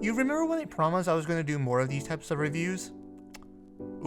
You remember when I promised I was going to do more of these types of reviews?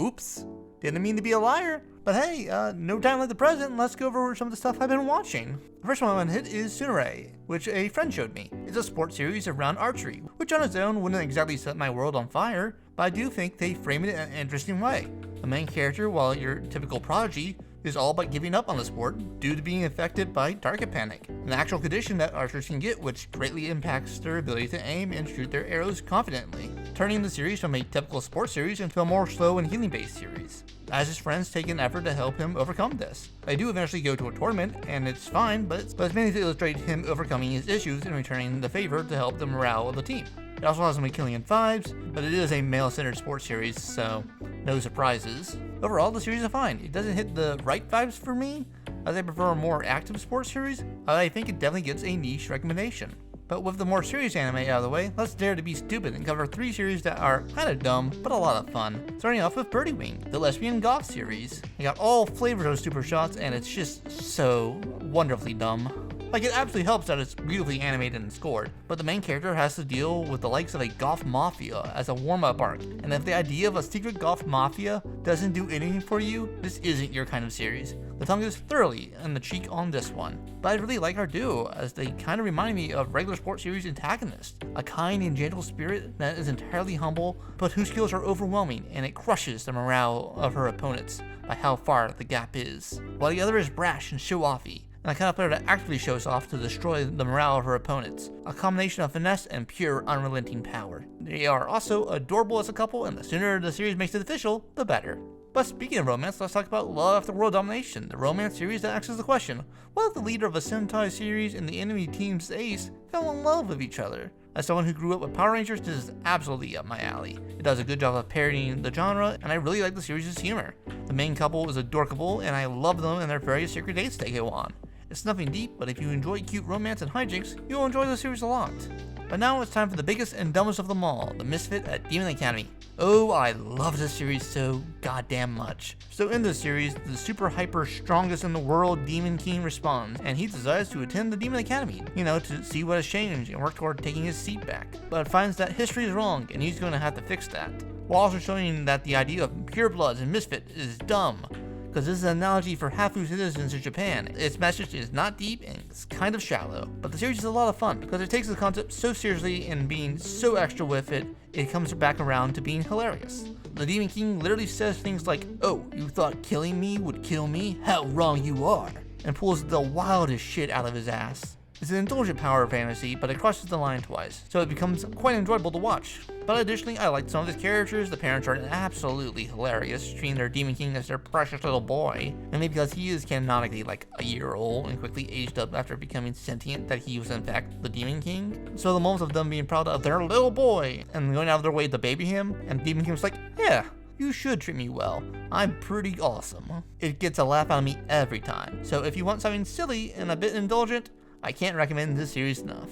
Oops. Didn't mean to be a liar. But hey, no time like the present, let's go over some of the stuff I've been watching. The first one I want to hit is Tsunere, which a friend showed me. It's a sports series around archery, which on its own wouldn't exactly set my world on fire, but I do think they frame it in an interesting way. The main character, while your typical prodigy, is all but giving up on the sport due to being affected by target panic, an actual condition that archers can get which greatly impacts their ability to aim and shoot their arrows confidently, turning the series from a typical sports series into a more slow and healing based series. As his friends take an effort to help him overcome this. They do eventually go to a tournament, and it's fine, but it's mainly to illustrate him overcoming his issues and returning the favor to help the morale of the team. It also has some killing vibes, but it is a male-centered sports series, so no surprises. Overall, the series is fine. It doesn't hit the right vibes for me, as I prefer a more active sports series, but I think it definitely gets a niche recommendation. But with the more serious anime out of the way, let's dare to be stupid and cover 3 series that are kinda dumb, but a lot of fun. Starting off with Birdie Wing, the lesbian goth series. It got all flavors of super shots, and it's just so wonderfully dumb. Like, it absolutely helps that it's beautifully animated and scored, but the main character has to deal with the likes of a goth mafia as a warm-up arc, and if the idea of a secret goth mafia doesn't do anything for you, this isn't your kind of series. The tongue is thoroughly in the cheek on this one, but I really like our duo, as they kind of remind me of regular sports series antagonists, a kind and gentle spirit that is entirely humble, but whose skills are overwhelming, and it crushes the morale of her opponents by how far the gap is, while the other is brash and show-offy, and a kind of player that actively shows off to destroy the morale of her opponents. A combination of finesse and pure unrelenting power. They are also adorable as a couple, and the sooner the series makes it official, the better. But speaking of romance, let's talk about Love After World Domination, the romance series that asks the question, what if the leader of a Sentai series and the enemy team's ace fell in love with each other? As someone who grew up with Power Rangers, this is absolutely up my alley. It does a good job of parodying the genre, and I really like the series' humor. The main couple is adorable, and I love them and their various secret dates they go on. It's nothing deep, but if you enjoy cute romance and hijinks, you'll enjoy the series a lot. But now it's time for the biggest and dumbest of them all, the misfit at Demon Academy. Oh, I love this series so goddamn much. So in this series, the super hyper strongest in the world Demon King responds, and he decides to attend the Demon Academy, to see what has changed and work toward taking his seat back. But finds that history is wrong, and he's going to have to fix that. While also showing that the idea of purebloods and misfit is dumb. Because this is an analogy for Hafu citizens in Japan. Its message is not deep and it's kind of shallow. But the series is a lot of fun because it takes the concept so seriously and being so extra with it, it comes back around to being hilarious. The Demon King literally says things like, "Oh, you thought killing me would kill me? How wrong you are," and pulls the wildest shit out of his ass. It's an indulgent power fantasy, but it crosses the line twice, so it becomes quite enjoyable to watch. But additionally, I like some of his characters. The parents are absolutely hilarious, treating their Demon King as their precious little boy. And maybe because he is canonically like a year old and quickly aged up after becoming sentient, that he was in fact the Demon King. So the moments of them being proud of their little boy and going out of their way to baby him, and Demon King's like, yeah, you should treat me well. I'm pretty awesome. It gets a laugh out of me every time. So if you want something silly and a bit indulgent, I can't recommend this series enough.